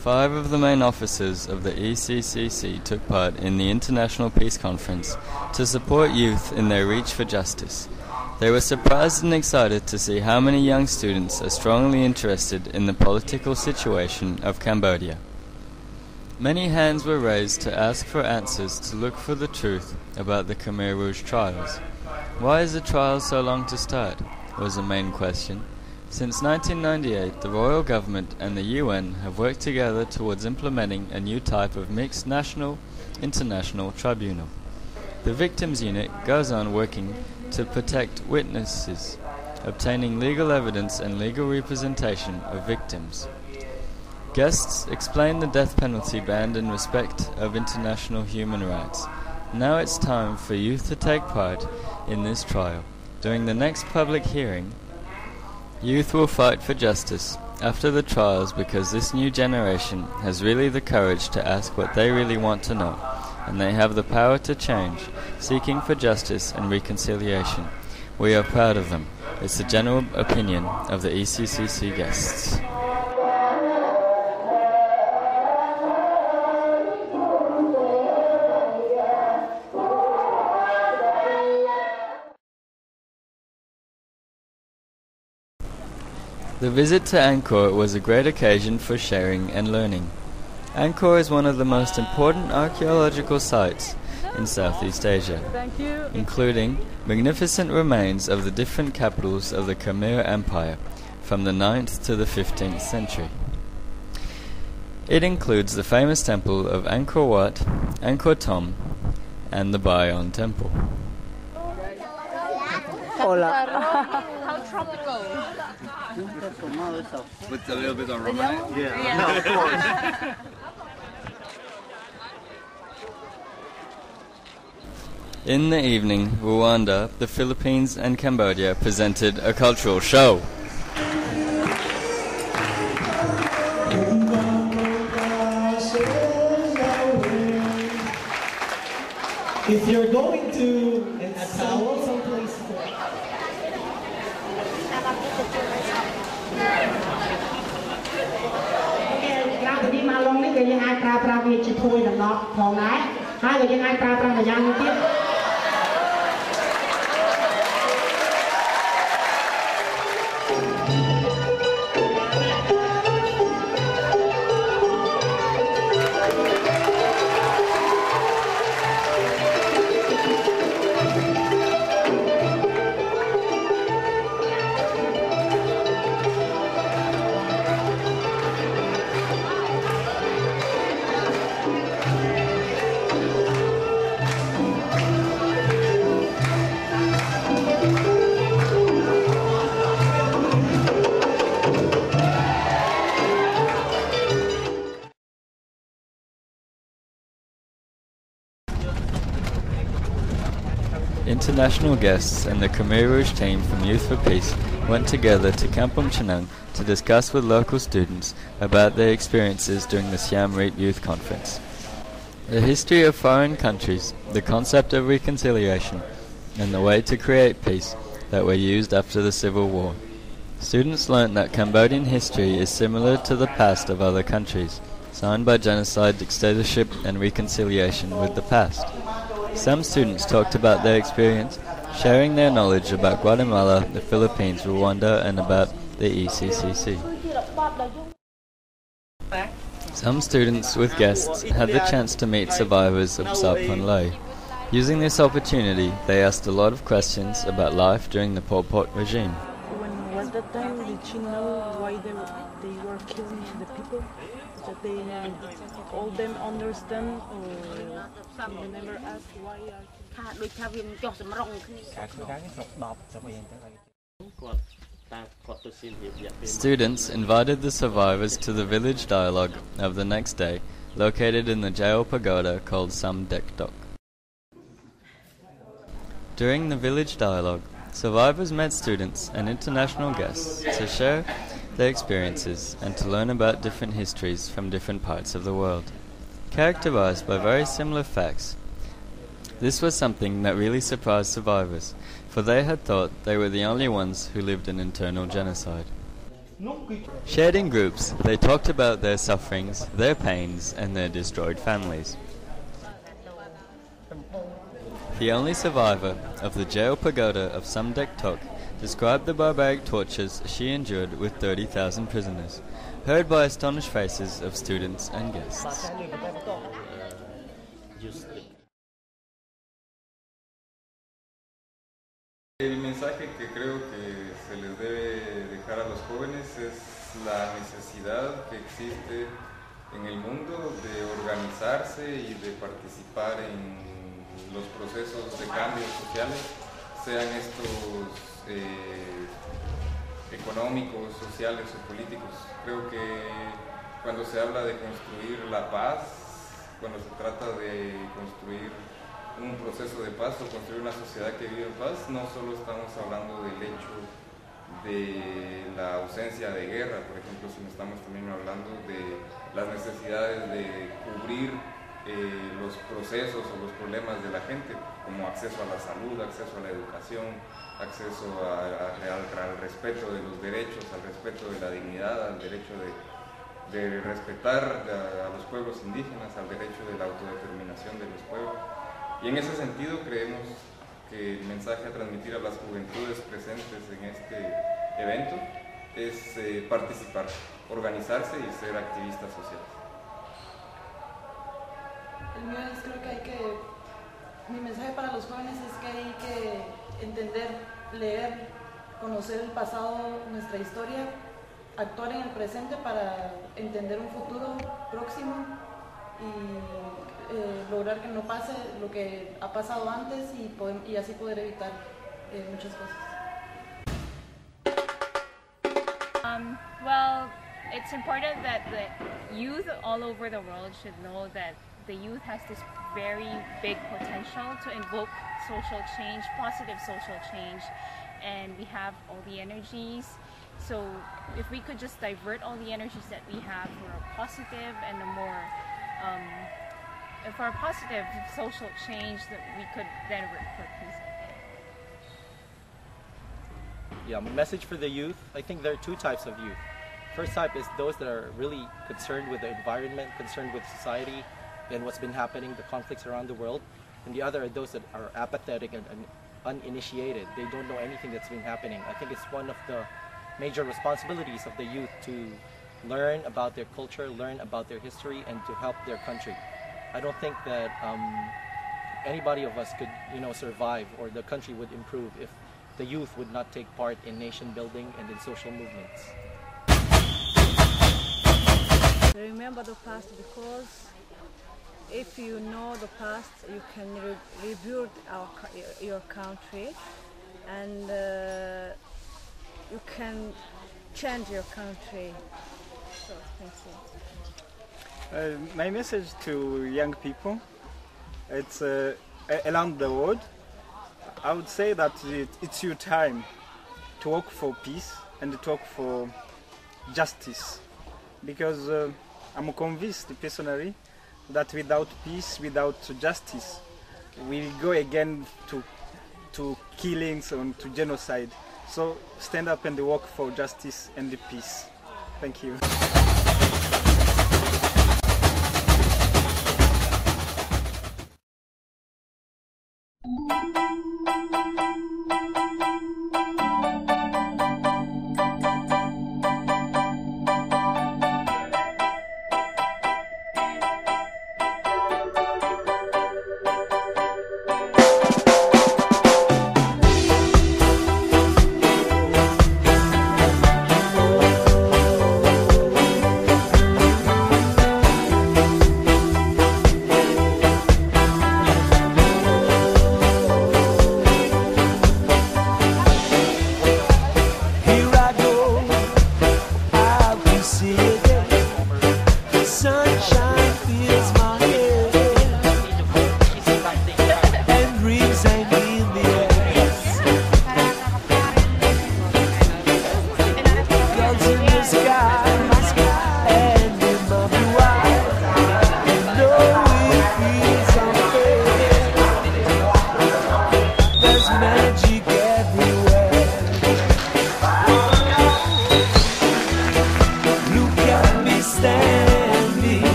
5 of the main officers of the ECCC took part in the International Peace Conference to support youth in their reach for justice. They were surprised and excited to see how many young students are strongly interested in the political situation of Cambodia. Many hands were raised to ask for answers to look for the truth about the Khmer Rouge trials. Why is the trial so long to start? Was the main question. Since 1998, the royal government and the UN have worked together towards implementing a new type of mixed national-international tribunal. The victims unit goes on working to protect witnesses, obtaining legal evidence and legal representation of victims. Guests explained the death penalty banned in respect of international human rights. Now it's time for youth to take part in this trial. During the next public hearing, youth will fight for justice after the trials because this new generation has really the courage to ask what they really want to know, and they have the power to change, seeking for justice and reconciliation. We are proud of them. It's the general opinion of the ECCC guests. The visit to Angkor was a great occasion for sharing and learning. Angkor is one of the most important archaeological sites in Southeast Asia, including magnificent remains of the different capitals of the Khmer Empire from the 9th to the 15th century. It includes the famous temple of Angkor Wat, Angkor Thom, and the Bayon Temple. How tropical. With a little bit of rum in it? Yeah. No, of course. In the evening, Rwanda, the Philippines, and Cambodia presented a cultural show. If you're going to a towel someplace International guests and the Khmer Rouge team from Youth for Peace went together to Kampong Chhnang to discuss with local students about their experiences during the Siem Reap Youth Conference. The history of foreign countries, the concept of reconciliation, and the way to create peace that were used after the Civil War. Students learnt that Cambodian history is similar to the past of other countries, signed by genocide, dictatorship, and reconciliation with the past. Some students talked about their experience, sharing their knowledge about Guatemala, the Philippines, Rwanda, and about the ECCC. Some students with guests had the chance to meet survivors of Sarpon Lay. Using this opportunity, they asked a lot of questions about life during the Pol Pot regime. When was that time, did you know why they were killing the people? That they all them understand, or they never ask why? Students invited the survivors to the village dialogue of the next day, located in the jail pagoda called Sam Dek Dok. During the village dialogue, survivors met students and international guests to share their experiences and to learn about different histories from different parts of the world, characterized by very similar facts. This was something that really surprised survivors, for they had thought they were the only ones who lived in internal genocide. Shared in groups, they talked about their sufferings, their pains, and their destroyed families. The only survivor of the jail pagoda of Samdek Tok described the barbaric tortures she endured with 30,000 prisoners, heard by astonished faces of students and guests. El mensaje que creo que se les debe dejar a los jóvenes es la necesidad que existe en el mundo de organizarse y de participar en los procesos de cambios sociales, sean estos económicos, sociales o políticos. Creo que cuando se habla de construir la paz, cuando se trata de construir un proceso de paz o construir una sociedad que vive en paz, no solo estamos hablando del hecho de la ausencia de guerra, por ejemplo, sino estamos también hablando de las necesidades de cubrir los procesos o los problemas de la gente, como acceso a la salud, acceso a la educación, acceso al respeto de los derechos, al respeto de la dignidad, al derecho de respetar a los pueblos indígenas, al derecho de la autodeterminación de los pueblos. Y en ese sentido creemos que el mensaje a transmitir a las juventudes presentes en este evento es participar, organizarse y ser activistas sociales. El mío es, mi mensaje para los jóvenes es que hay que entender, leer, conocer el pasado, nuestra historia, actuar en el presente para entender un futuro próximo y lograr que no pase lo que ha pasado antes y así poder evitar muchas cosas. Well, it's important that the youth all over the world should know that the youth has this very big potential to invoke social change, positive social change, and we have all the energies. So if we could just divert all the energies that we have for a positive and a more for a positive social change, that we could then work for peace. Yeah, my message for the youth, I think there are two types of youth. First type is those that are really concerned with the environment, concerned with society and what's been happening, the conflicts around the world. And the other are those that are apathetic and uninitiated. They don't know anything that's been happening. I think it's one of the major responsibilities of the youth to learn about their culture, learn about their history, and to help their country. I don't think that anybody of us could, survive or the country would improve if the youth would not take part in nation building and in social movements. Remember the past, because if you know the past, you can rebuild your country, and you can change your country. So, thank you. My message to young people, it's around the world. I would say that it's your time to work for peace and to work for justice, because I'm convinced personally that without peace, without justice, we go again to killings and to genocide. So stand up and work for justice and peace. Thank you.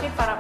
fácil para